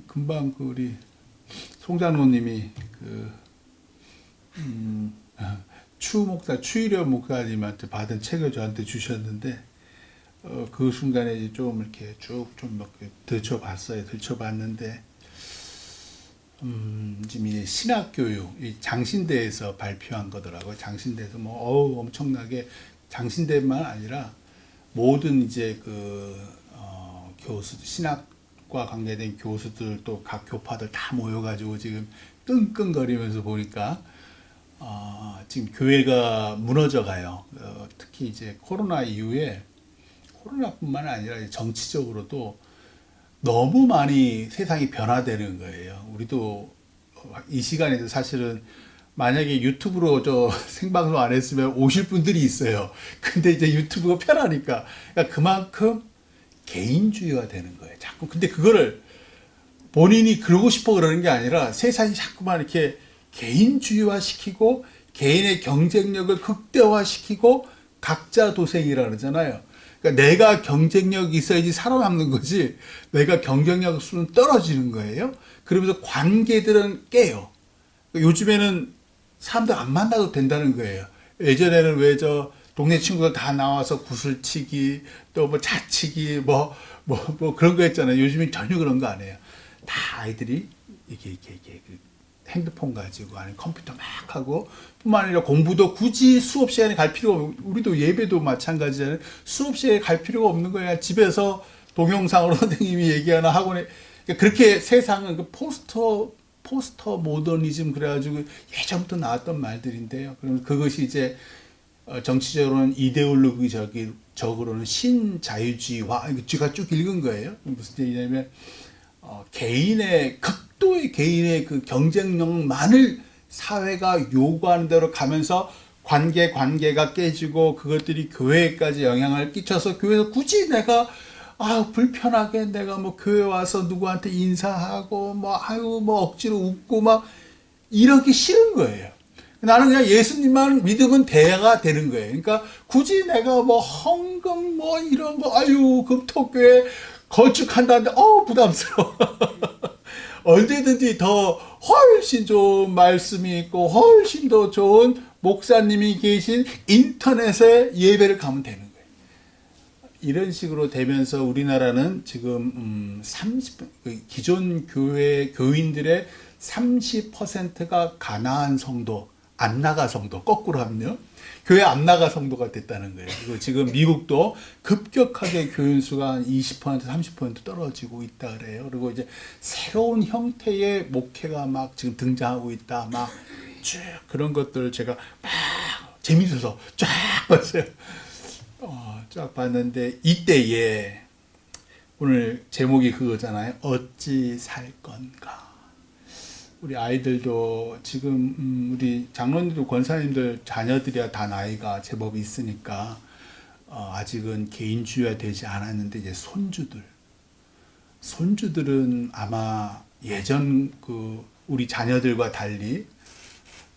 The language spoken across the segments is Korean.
금방 그 우리 송장로님이 추 목사, 추일현 목사님한테 받은 책을 저한테 주셨는데, 그 순간에 이제 좀 이렇게 쭉 좀 이렇게 들춰봤는데, 지금 이제 신학교육, 이 장신대에서 발표한 거더라고요. 장신대에서 뭐, 엄청나게, 장신대만 아니라 모든 이제 교수들, 신학과 관계된 교수들 또 각 교파들 다 모여가지고 지금 끙끙거리면서 보니까, 지금 교회가 무너져 가요. 특히 이제 코로나 이후에, 코로나뿐만 아니라 정치적으로도 너무 많이 세상이 변화되는 거예요. 우리도 이 시간에도 사실은 만약에 유튜브로 저 생방송 안 했으면 오실 분들이 있어요. 근데 이제 유튜브가 편하니까. 그러니까 그만큼 개인주의가 되는 거예요. 자꾸. 근데 그거를 본인이 그러고 싶어 그러는 게 아니라 세상이 자꾸만 이렇게 개인주의화 시키고 개인의 경쟁력을 극대화시키고 각자 도생이라 그러잖아요. 그러니까 내가 경쟁력이 있어야지 살아남는 거지, 내가 경쟁력 없으면 떨어지는 거예요. 그러면서 관계들은 깨요. 요즘에는 사람들 안 만나도 된다는 거예요. 예전에는 왜 저 동네 친구들 다 나와서 구슬치기, 또 뭐 자치기, 뭐 그런 거 했잖아요. 요즘엔 전혀 그런 거 안 해요. 다 아이들이 이렇게 핸드폰 가지고 아니면 컴퓨터 막 하고, 뿐만 아니라 공부도 굳이 수업 시간에 갈 필요가 없고, 우리도 예배도 마찬가지잖아요. 수업 시간에 갈 필요가 없는 거야. 집에서 동영상으로 선생님이 얘기하나 학원에. 그러니까 그렇게 세상은 포스터 모더니즘 그래가지고 예전부터 나왔던 말들인데요. 그럼 그것이 이제 정치적으로는 이데올로기적으로는 신자유주의화, 제가 쭉 읽은 거예요. 무슨 얘기냐면 극도의 개인의 그 경쟁력만을 사회가 요구하는 대로 가면서 관계가 깨지고 그것들이 교회까지 영향을 끼쳐서, 교회에서 굳이 내가 불편하게 내가 뭐 교회 와서 누구한테 인사하고 뭐 억지로 웃고 막 이러기 싫은 거예요. 나는 그냥 예수님만 믿으면 대가 되는 거예요. 그러니까 굳이 내가 뭐 헌금 뭐 이런 거 금토교회 건축한다는데 부담스러워. 언제든지 더 훨씬 좋은 말씀이 있고 훨씬 더 좋은 목사님이 계신 인터넷에 예배를 가면 되는 거예요. 이런 식으로 되면서 우리나라는 지금 기존 교인들의 30%가 가나안 성도, 안 나가 성도, 거꾸로 하면요, 교회 안 나가 성도가 됐다는 거예요. 그리고 지금 미국도 급격하게 교인 수가 한 20%, 30% 떨어지고 있다 그래요. 그리고 이제 새로운 형태의 목회가 막 지금 등장하고 있다. 막 쭉 그런 것들을 제가 막 재밌어서 쫙 봤어요. 쫙 봤는데 이때에 오늘 제목이 그거잖아요. 어찌 살 건가. 우리 아이들도 지금 우리 장로님들, 권사님들 자녀들이야 다 나이가 제법 있으니까 아직은 개인주의가 되지 않았는데, 이제 손주들은 아마 예전 우리 자녀들과 달리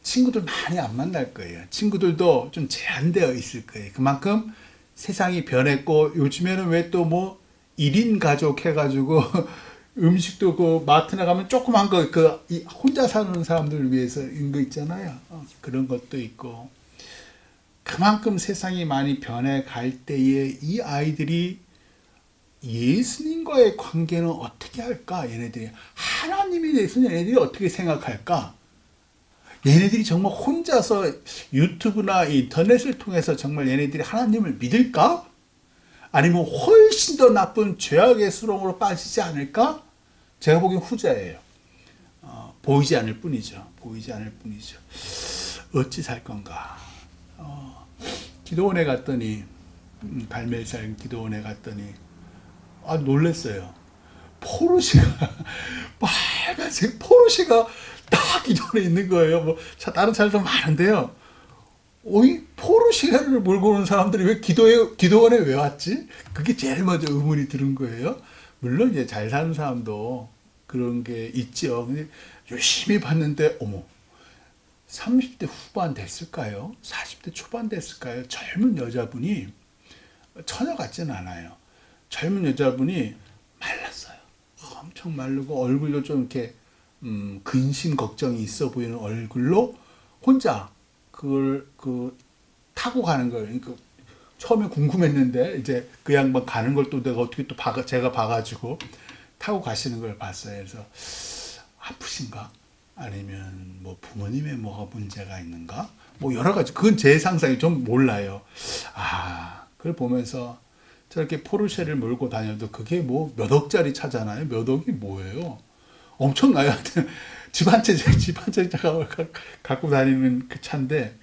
친구들 많이 안 만날 거예요. 친구들도 좀 제한되어 있을 거예요. 그만큼 세상이 변했고, 요즘에는 왜 또 뭐 1인 가족 해가지고 음식도 그 마트나 가면 조그만 거, 혼자 사는 사람들을 위해서인 거 있잖아요. 그런 것도 있고. 그만큼 세상이 많이 변해갈 때에 이 아이들이 예수님과의 관계는 어떻게 할까? 얘네들이 하나님에 대해서는 얘네들이 어떻게 생각할까? 얘네들이 정말 혼자서 유튜브나 인터넷을 통해서 정말 얘네들이 하나님을 믿을까? 아니면 훨씬 더 나쁜 죄악의 수렁으로 빠지지 않을까? 제가 보기엔 후자예요. 보이지 않을 뿐이죠. 어찌 살 건가? 기도원에 갔더니, 갈멜살 기도원에 갔더니, 놀랬어요. 포르쉐가, 빨간색 포르쉐가 딱 기도원에 있는 거예요. 다른 차들도 많은데요. 이 포르쉐를 몰고 오는 사람들이 왜 기도원에 왜 왔지? 그게 제일 먼저 의문이 드는 거예요. 물론 이제 잘 사는 사람도 그런 게 있죠. 근데 열심히 봤는데, 30대 후반 됐을까요? 40대 초반 됐을까요? 젊은 여자분이, 처녀 같지는 않아요. 젊은 여자분이 말랐어요. 엄청 마르고 얼굴도 좀 이렇게 근심 걱정이 있어 보이는 얼굴로 혼자 그걸 타고 가는 거예요. 그러니까 처음에 궁금했는데 이제 그 양반 가는 걸 또 내가 어떻게 또 제가 봐가지고 타고 가시는 걸 봤어요. 그래서 아프신가? 아니면 뭐 부모님의 뭐가 문제가 있는가? 뭐 여러 가지 그건 제 상상이 좀 몰라요. 그걸 보면서 저렇게 포르쉐를 몰고 다녀도 그게 뭐 몇 억짜리 차잖아요. 몇 억이 뭐예요? 엄청나요. 집 한 채 갖고 다니는 그 차인데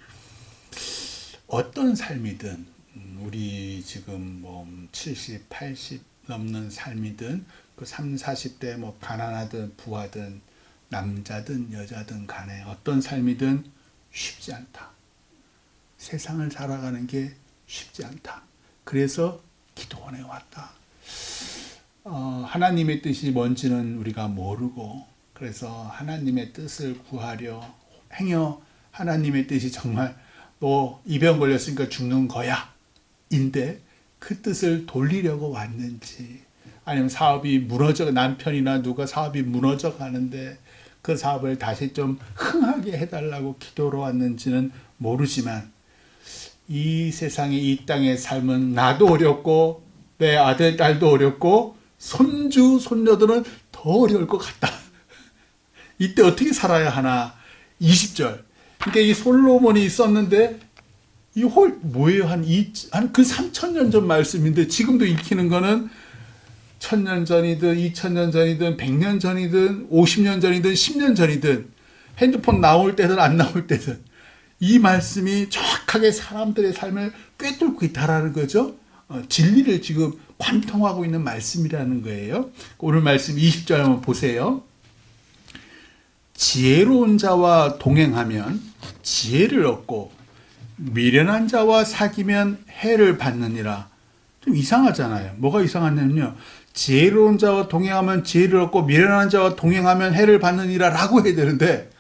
어떤 삶이든 우리 지금 뭐 70, 80 넘는 삶이든 그 30, 40대 뭐 가난하든 부하든 남자든 여자든 간에 어떤 삶이든 쉽지 않다. 세상을 살아가는 게 쉽지 않다. 그래서 기도원에 왔다. 하나님의 뜻이 뭔지는 우리가 모르고 그래서 하나님의 뜻을 구하려 행여 하나님의 뜻이 정말 너 이 병 걸렸으니까 죽는 거야 인데 그 뜻을 돌리려고 왔는지 아니면 사업이 무너져 남편이나 누가 사업이 무너져 가는데 그 사업을 다시 좀 흥하게 해달라고 기도로 왔는지는 모르지만 이 세상의 이 땅의 삶은 나도 어렵고 내 아들 딸도 어렵고 손주 손녀들은 더 어려울 것 같다. 이때 어떻게 살아야 하나. 20절 그러니까 이 솔로몬이 있었는데 이 뭐예요? 한 그 3000년 전 말씀인데 지금도 읽히는 거는 1000년 전이든 2000년 전이든 100년 전이든 50년 전이든 10년 전이든 핸드폰 나올 때든 안 나올 때든 이 말씀이 정확하게 사람들의 삶을 꿰뚫고 있다라는 거죠. 진리를 지금 관통하고 있는 말씀이라는 거예요. 오늘 말씀 20절 한번 보세요. 지혜로운 자와 동행하면 지혜를 얻고 미련한 자와 사귀면 해를 받느니라. 좀 이상하잖아요. 뭐가 이상하냐면요. 지혜로운 자와 동행하면 지혜를 얻고 미련한 자와 동행하면 해를 받느니라 라고 해야 되는데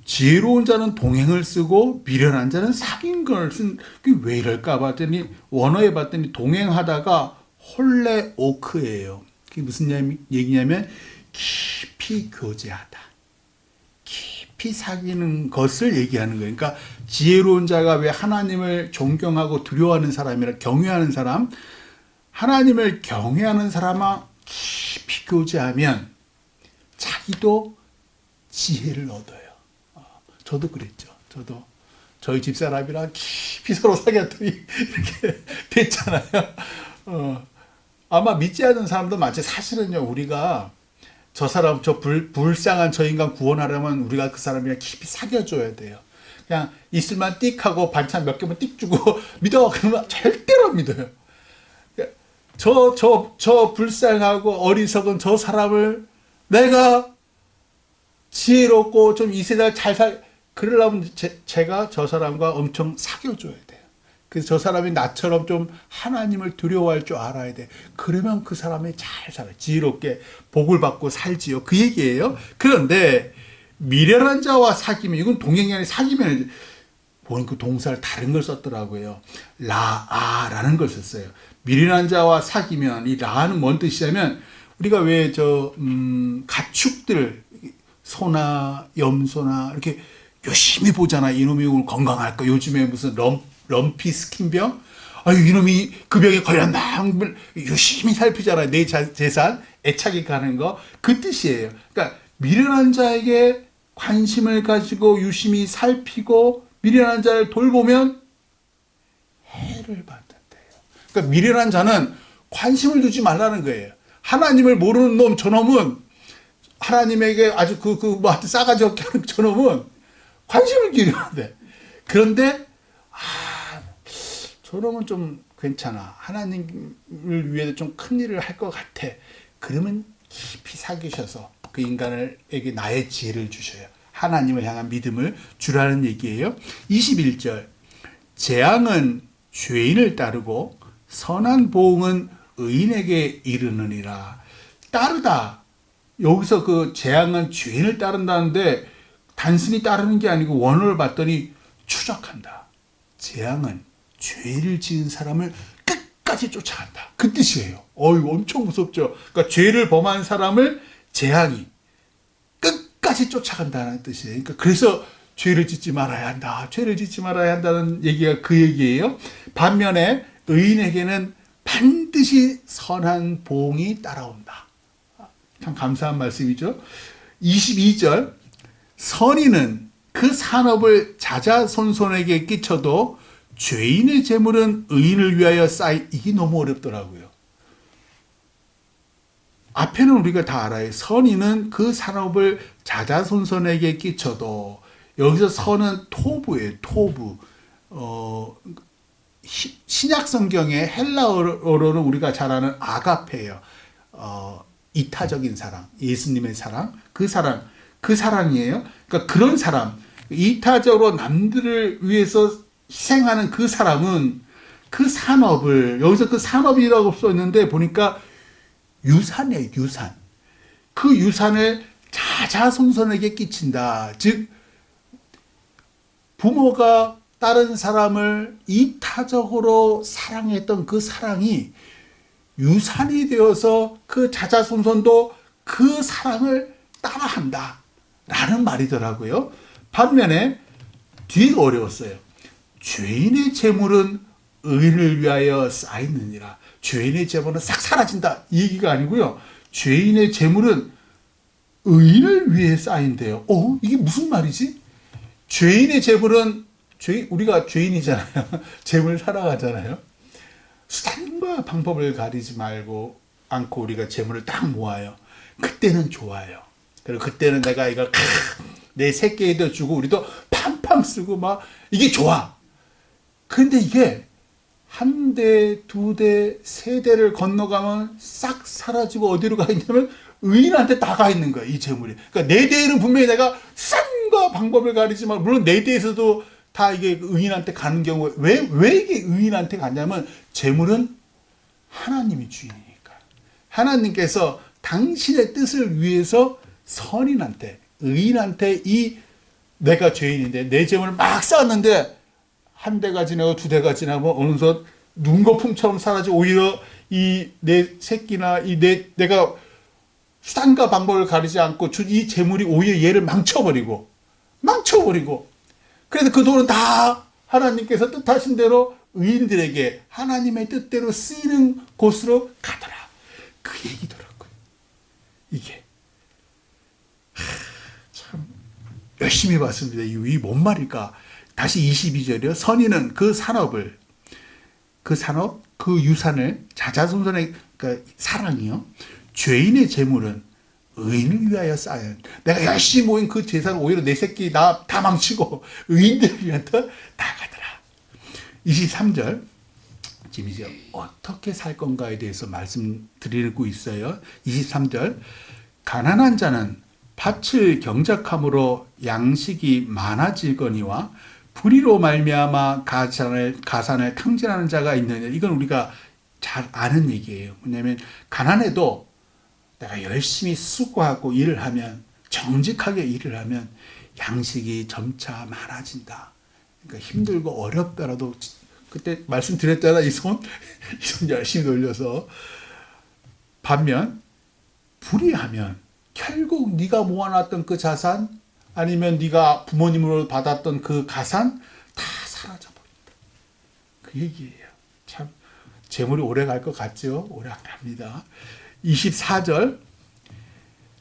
지혜로운 자는 동행을 쓰고 미련한 자는 사귄 걸 쓴 그게 왜 이럴까 봤더니 원어에 봤더니 동행하다가 홀레오크예요. 그게 무슨 얘기냐면 깊이 교제하다. 깊이 사귀는 것을 얘기하는 거예요. 그러니까 지혜로운 자가 왜 하나님을 존경하고 두려워하는 사람이라 경외하는 사람, 하나님을 경외하는 사람과 깊이 교제하면 자기도 지혜를 얻어요. 저도 그랬죠. 저도 저희 집사람이랑 깊이 서로 사귀었더니 이렇게 됐잖아요. 아마 믿지 않는 사람도 많지. 사실은요, 우리가 저 사람, 불쌍한 저 인간 구원하려면 우리가 그 사람이랑 깊이 사귀어줘야 돼요. 그냥 있을만 띡 하고 반찬 몇 개만 띡 주고 믿어. 그러면 절대로 안 믿어요. 저 불쌍하고 어리석은 저 사람을 내가 지혜롭고 좀 이 세상 그러려면 제가 저 사람과 엄청 사귀어줘야 돼요. 그래서 저 사람이 나처럼 좀 하나님을 두려워할 줄 알아야 돼. 그러면 그 사람이 잘 살아요. 지혜롭게 복을 받고 살지요. 그 얘기예요. 그런데 미련한 자와 사귀면, 이건 동행이 아니라 사귀면, 보니까 그 동사를 다른 걸 썼더라고요. 라아라는 걸 썼어요. 미련한 자와 사귀면, 이 라는 뭔 뜻이냐면, 우리가 왜 가축들, 소나 염소나 이렇게 열심히 보잖아. 이놈이 오늘 건강할까? 요즘에 무슨 럼피 스킨병? 아유, 이놈이 그 병에 걸렸나? 열심히 살피잖아요. 내 재산, 애착이 가는 거. 그 뜻이에요. 그러니까 미련한 자에게 관심을 가지고 유심히 살피고 미련한 자를 돌보면 해를 받는데요. 그러니까 미련한 자는 관심을 두지 말라는 거예요. 하나님을 모르는 놈, 저놈은 하나님에게 아주 뭐한테 싸가지 없게 하는 저놈은 관심을 기울여야 돼. 그런데 저놈은 좀 괜찮아. 하나님을 위해서 좀 큰 일을 할 것 같아. 그러면 깊이 사귀셔서 그 인간에게 나의 지혜를 주셔요. 하나님을 향한 믿음을 주라는 얘기예요. 21절 재앙은 죄인을 따르고 선한 보응은 의인에게 이르느니라. 따르다. 여기서 그 재앙은 죄인을 따른다는데 단순히 따르는 게 아니고 원어를 봤더니 추적한다. 재앙은 죄를 지은 사람을 끝까지 쫓아간다. 그 뜻이에요. 어이구, 엄청 무섭죠. 그러니까 죄를 범한 사람을 재앙이 끝까지 쫓아간다는 뜻이에요. 그러니까 그래서 죄를 짓지 말아야 한다. 죄를 짓지 말아야 한다는 얘기가 그 얘기예요. 반면에 의인에게는 반드시 선한 보응이 따라온다. 참 감사한 말씀이죠. 22절, 선인은 그 산업을 자자손손에게 끼쳐도 죄인의 재물은 의인을 위하여 쌓이. 이게 너무 어렵더라고요. 앞에는 우리가 다 알아요. 선인은 그 산업을 자자손손에게 끼쳐도, 여기서 선은 토부예요. 토부. 신약 성경의 헬라어로는 우리가 잘 아는 아가페예요. 이타적인 사랑, 예수님의 사랑, 그 사랑이에요. 그러니까 그런 사람, 이타적으로 남들을 위해서 희생하는 그 사람은 그 산업을, 여기서 그 산업이라고 써있는데 보니까 유산이에요, 유산. 그 유산을 자자손손에게 끼친다. 즉, 부모가 다른 사람을 이타적으로 사랑했던 그 사랑이 유산이 되어서 그 자자손손도 그 사랑을 따라한다 라는 말이더라고요. 반면에 뒤가 어려웠어요. 죄인의 재물은 의인을 위하여 쌓이느니라. 죄인의 재물은 싹 사라진다 이 얘기가 아니고요. 죄인의 재물은 의인을 위해 쌓인대요. 이게 무슨 말이지? 죄인의 재물은, 우리가 죄인이잖아요. 재물 살아가잖아요. 수단과 방법을 가리지 말고 않고 우리가 재물을 딱 모아요. 그때는 좋아요. 그리고 그때는 내가 이걸 내 새끼에도 주고 우리도 팡팡 쓰고 막 이게 좋아. 그런데 이게 한 대, 두 대, 세 대를 건너가면 싹 사라지고 어디로 가 있냐면 의인한테 다 가 있는 거야, 이 재물이. 그러니까 내 대에는 분명히 내가 수단과 방법을 가리지만, 물론 내 대에서도 다 이게 의인한테 가는 경우에, 왜 이게 의인한테 가냐면 재물은 하나님이 주인이니까. 하나님께서 당신의 뜻을 위해서 선인한테, 의인한테 내가 죄인인데 내 재물을 막 쌓았는데 한 대가 지나고 두 대가 지나면 어느덧 눈거품처럼 사라지고 오히려 이 내 새끼나 내가 수단과 방법을 가리지 않고 준 이 재물이 오히려 얘를 망쳐버리고 그래서 그 돈은 다 하나님께서 뜻하신 대로 의인들에게 하나님의 뜻대로 쓰이는 곳으로 가더라. 그 얘기더라고요. 이게 참 열심히 봤습니다. 이 뭔 말일까? 다시 22절이요. 선인은 그 유산을 자자손손의, 그러니까 사랑이요. 죄인의 재물은 의인을 위하여 쌓여. 내가 열심히 모인 그 재산을 오히려 내 새끼 나 다 망치고 의인들을 위하여 다 가더라. 23절. 지금 이제 어떻게 살 건가에 대해서 말씀드리고 있어요. 23절. 가난한 자는 밭을 경작함으로 양식이 많아지거니와 불의로 말미암아 가산을 탕진하는 자가 있느냐. 이건 우리가 잘 아는 얘기예요. 왜냐하면 가난해도 내가 열심히 수고하고 일을 하면, 정직하게 일을 하면 양식이 점차 많아진다. 그러니까 힘들고 어렵더라도, 그때 말씀드렸잖아. 이 손 열심히 돌려서. 반면 불의하면 결국 네가 모아놨던 그 자산, 아니면 네가 부모님으로 받았던 그 가산 다 사라져 버린다. 그 얘기예요. 참 재물이 오래 갈 것 같죠? 오래 안 갑니다. 24절.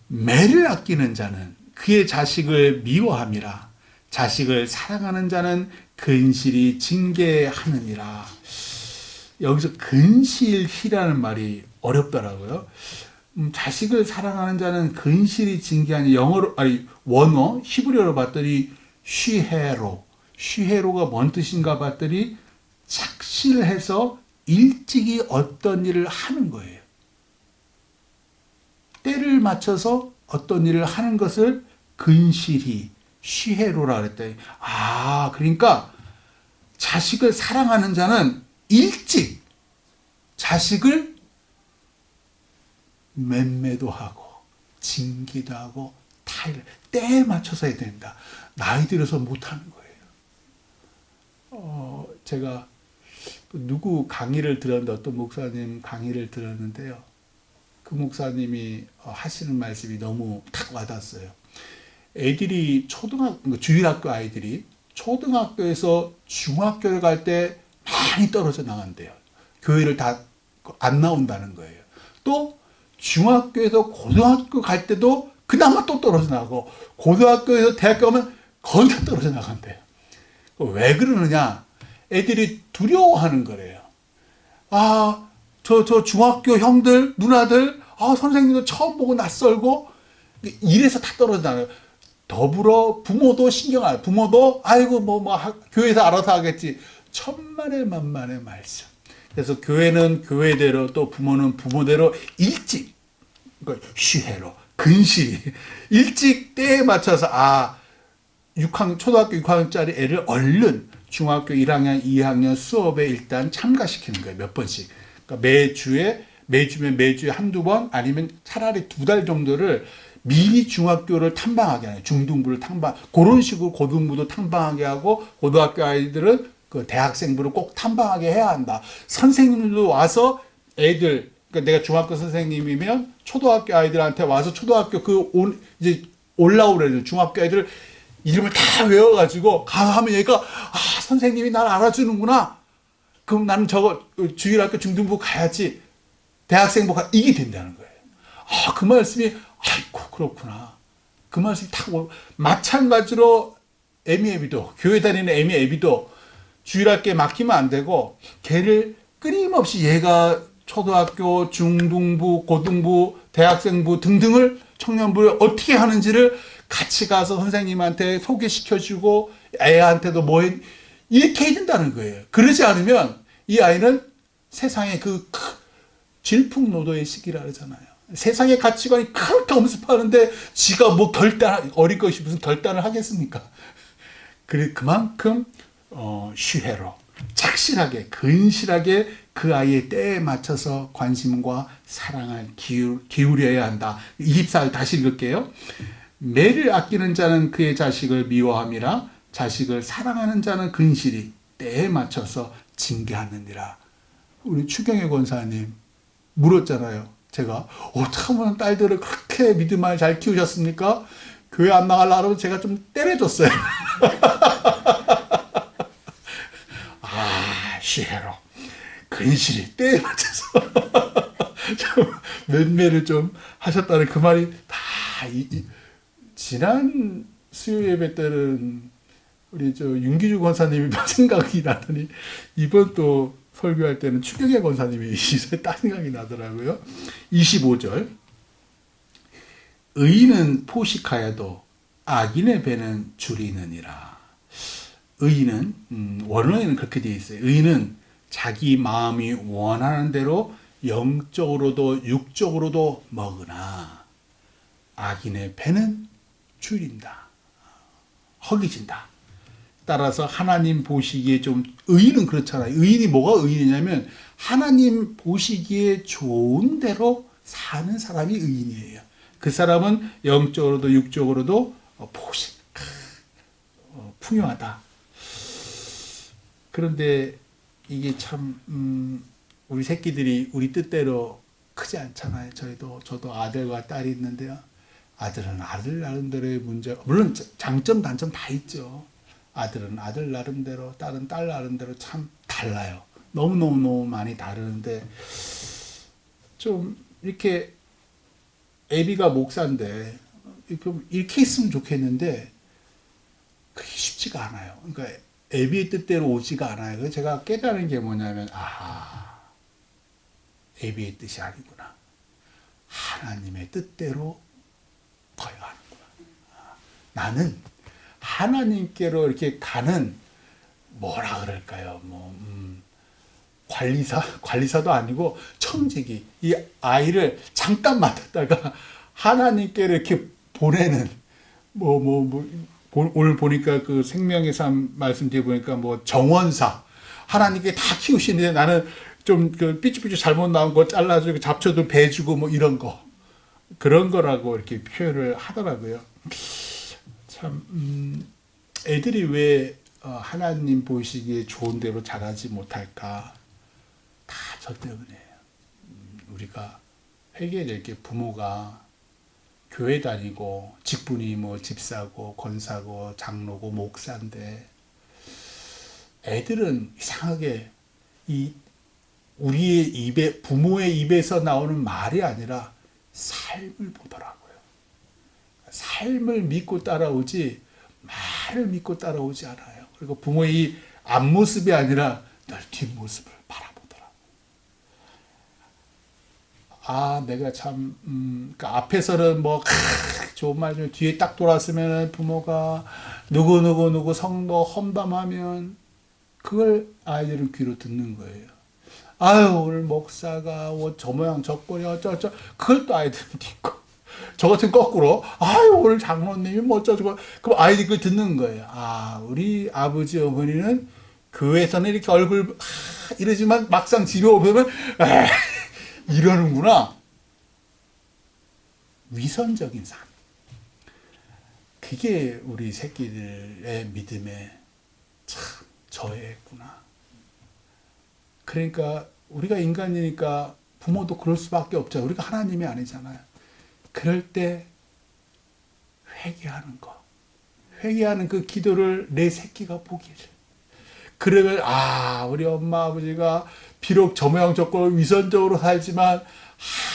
매를 아끼는 자는 그의 자식을 미워함이라. 자식을 사랑하는 자는 근실이 징계하느니라. 여기서 근실이라는 말이 어렵더라고요. 자식을 사랑하는 자는 근실이 징계하니, 원어 히브리어로 봤더니 쉬헤로가 뭔 뜻인가 봤더니 착실해서 일찍이 어떤 일을 하는 거예요. 때를 맞춰서 어떤 일을 하는 것을 근실히 쉬헤로라 그랬더니, 그러니까 자식을 사랑하는 자는 일찍 자식을 맴매도 하고 징계도 하고 때에 맞춰서 해야 된다. 나이 들어서 못하는 거예요. 제가 누구 강의를 들었는데 어떤 목사님 강의를 들었는데요. 그 목사님이 하시는 말씀이 너무 탁 와닿았어요. 애들이 주일학교 아이들이 초등학교에서 중학교를 갈 때 많이 떨어져 나간대요. 교회를 다 안 나온다는 거예요. 또 중학교에서 고등학교 갈 때도 그나마 또 떨어져 나가고 고등학교에서 대학교 가면 거의 다 떨어져 나간대요. 왜 그러느냐? 애들이 두려워하는 거래요. 아, 저 중학교 형들, 누나들, 선생님도 처음 보고 낯설고 이래서 다 떨어져 나가요. 더불어 부모도 신경 안, 부모도 아이고 교회에서 알아서 하겠지. 천만의 만만의 말씀. 그래서 교회는 교회대로 또 부모는 부모대로 일찍 그러니까 쉬해로 근실이 일찍 때에 맞춰서 초등학교 6학년짜리 애를 얼른 중학교 1학년, 2학년 수업에 일단 참가시키는 거예요. 몇 번씩. 그러니까 매주에 한두 번 아니면 차라리 2달 정도를 미리 중학교를 탐방하게 하는 중등부를 그런 식으로 고등부도 탐방하게 하고 고등학교 아이들은 그 대학생부를 꼭 탐방하게 해야 한다. 선생님들도 와서 애들, 그러니까 내가 중학교 선생님이면 초등학교 아이들한테 와서 초등학교 이제 올라오래는 중학교 아이들 이름을 다 외워가지고 가서 하면 얘가 선생님이 날 알아주는구나. 그럼 나는 주일학교 중등부 가야지. 대학생부 이게 된다는 거예요. 그 말씀이 아이고 그렇구나. 그 말씀이 딱 마찬가지로 애미애비도 교회 다니는 애미애비도 주일학교에 맡기면 안 되고 걔를 끊임없이 얘가 초등학교, 중등부, 고등부, 대학생부 등등을 청년부를 어떻게 하는지를 같이 가서 선생님한테 소개시켜주고 애한테도 이렇게 해야 된다는 거예요. 그러지 않으면 이 아이는 세상에 질풍노도의 시기라 그러잖아요. 세상의 가치관이 그렇게 엄습하는데 지가 어릴 것이 무슨 결단을 하겠습니까? 그만큼 쉬해로 착실하게 근실하게 그 아이의 때에 맞춰서 관심과 사랑을 기울여야 한다. 24절 다시 읽을게요. 매를 아끼는 자는 그의 자식을 미워함이라 자식을 사랑하는 자는 근실히 때에 맞춰서 징계하느니라. 우리 추경혜 권사님 물었잖아요. 제가 어떻게 하면 딸들을 그렇게 믿음을 잘 키우셨습니까? 교회 안 나가려고 제가 좀 때려줬어요. 쉬해로 근실히 때에 맞춰서 면매를 좀 하셨다는 그 말이 다 지난 수요 예배 때는 우리 윤기주 권사님이 생각이 나더니 이번 또 설교할 때는 추경혜 권사님이 딱 생각이 나더라고요. 25절 의인은 포식하여도 악인의 배는 줄이느니라. 의인은 원어에는 그렇게 되어 있어요. 의인은 자기 마음이 원하는 대로 영적으로도 육적으로도 먹으나 악인의 배는 줄인다. 허기진다. 따라서 하나님 보시기에 의인은 그렇잖아요. 의인이 뭐가 의인이냐면 하나님 보시기에 좋은 대로 사는 사람이 의인이에요. 그 사람은 영적으로도 육적으로도 풍요하다. 그런데 이게 참 우리 새끼들이 우리 뜻대로 크지 않잖아요. 저도 아들과 딸이 있는데요. 아들은 아들 나름대로의 문제, 물론 장점 단점 다 있죠. 아들은 아들 나름대로, 딸은 딸 나름대로 참 달라요. 너무 많이 다르는데 좀 이렇게 애비가 목사인데 이렇게 있으면 좋겠는데 그게 쉽지가 않아요. 그러니까 애비의 뜻대로 오지가 않아요. 그래서 제가 깨달은 게 뭐냐면 애비의 뜻이 아니구나. 하나님의 뜻대로 거야 하는구나. 나는 하나님께로 이렇게 가는 뭐라 그럴까요? 관리사도 아니고 청지기. 이 아이를 잠깐 맡았다가 하나님께로 이렇게 보내는 오늘 보니까 그 생명의 삶 말씀 뒤에 보니까 정원사 하나님께 다 키우시는데 나는 좀 삐죽삐죽 잘못 나온 거 잘라주고 잡초도 베주고 이런 거 그런 거라고 이렇게 표현을 하더라고요. 참 애들이 왜 하나님 보시기에 좋은 대로 자라지 못할까? 저 때문에요. 우리가 회개해야 될 게 부모가 교회 다니고 직분이 뭐 집사고 권사고 장로고 목사인데 애들은 이상하게 이 우리의 입에 부모의 입에서 나오는 말이 아니라 삶을 보더라고요. 삶을 믿고 따라오지 말을 믿고 따라오지 않아요. 그리고 부모의 이 앞모습이 아니라 늘 뒷모습을 바라보더라고요. 아, 내가 참 그러니까 앞에서는 뭐 좋은 말 좀 뒤에 딱 돌았으면 부모가 누구 성도 험담하면 그걸 아이들은 귀로 듣는 거예요. 아유, 오늘 목사가 저 모양 저 꼴이 어쩌저 그걸 또 아이들은 듣고 저 같은 거꾸로 아유, 오늘 장로님이 뭐 어쩌고 그럼 아이들이 그걸 듣는 거예요. 아, 우리 아버지 어머니는 교회에서는 이렇게 얼굴 이러지만 막상 집에 오면 이러는구나. 위선적인 삶. 그게 우리 새끼들의 믿음에 참 저해했구나. 그러니까 우리가 인간이니까 부모도 그럴 수밖에 없죠. 우리가 하나님이 아니잖아요. 그럴 때 회개하는 거. 회개하는 그 기도를 내 새끼가 보기를. 그러면 아, 우리 엄마 아버지가 비록 저 모양 저 꼴 위선적으로 살지만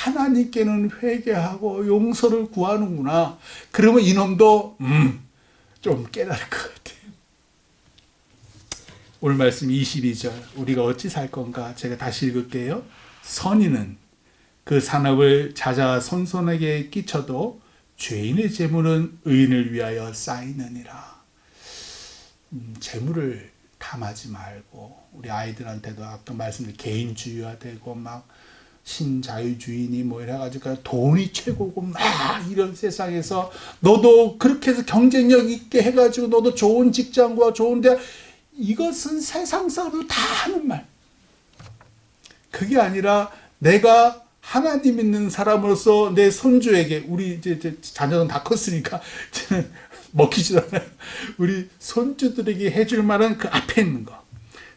하나님께는 회개하고 용서를 구하는구나. 그러면 이놈도 좀 깨달을 것 같아요. 오늘 말씀 22절 우리가 어찌 살 건가 제가 다시 읽을게요. 선인은 그 산업을 찾아 손손에게 끼쳐도 죄인의 재물은 의인을 위하여 쌓이느니라. 재물을 탐하지 말고 우리 아이들한테도 아까 말씀드린 개인주의화되고 막 신자유주의니 뭐 이래가지고 돈이 최고고 막 이런 세상에서 너도 그렇게 해서 경쟁력 있게 해가지고 너도 좋은 직장과 좋은 데 이것은 세상 사람도 다 하는 말. 그게 아니라 내가 하나님 믿는 사람으로서 내 손주에게 우리 이제 자녀는 다 컸으니까 저는 먹히지도 않아요. 우리 손주들에게 해줄 말은 그 앞에 있는 거.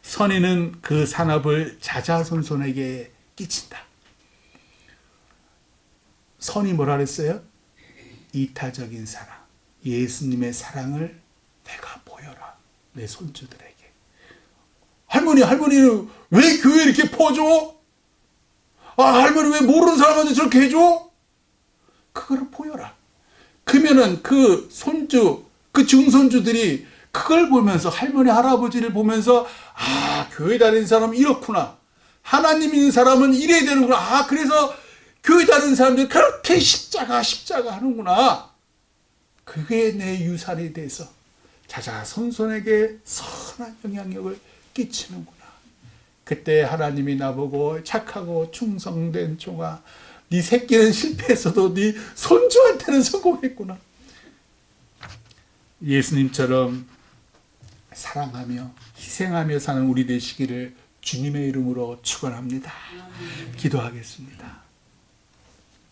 선인은 그 산업을 자자손손에게 끼친다. 선이 뭐라 그랬어요? 이타적인 사랑. 예수님의 사랑을 내가 보여라. 내 손주들에게. 할머니는 왜 교회 이렇게 퍼줘? 아, 할머니 왜 모르는 사람한테 저렇게 해줘? 그거를 보여라. 그러면은 그 손주, 그 증손주들이 그걸 보면서 할머니, 할아버지를 보면서 아, 교회 다니는 사람은 이렇구나. 하나님 있는 사람은 이래야 되는구나. 아, 그래서 교회 다니는 사람들이 그렇게 십자가 하는구나. 그게 내 유산이 돼서 자자손손에게 선한 영향력을 끼치는구나. 그때 하나님이 나보고 착하고 충성된 종아, 네 새끼는 실패했어도 네 손주한테는 성공했구나. 예수님처럼 사랑하며 희생하며 사는 우리 되시기를 주님의 이름으로 축원합니다. 기도하겠습니다.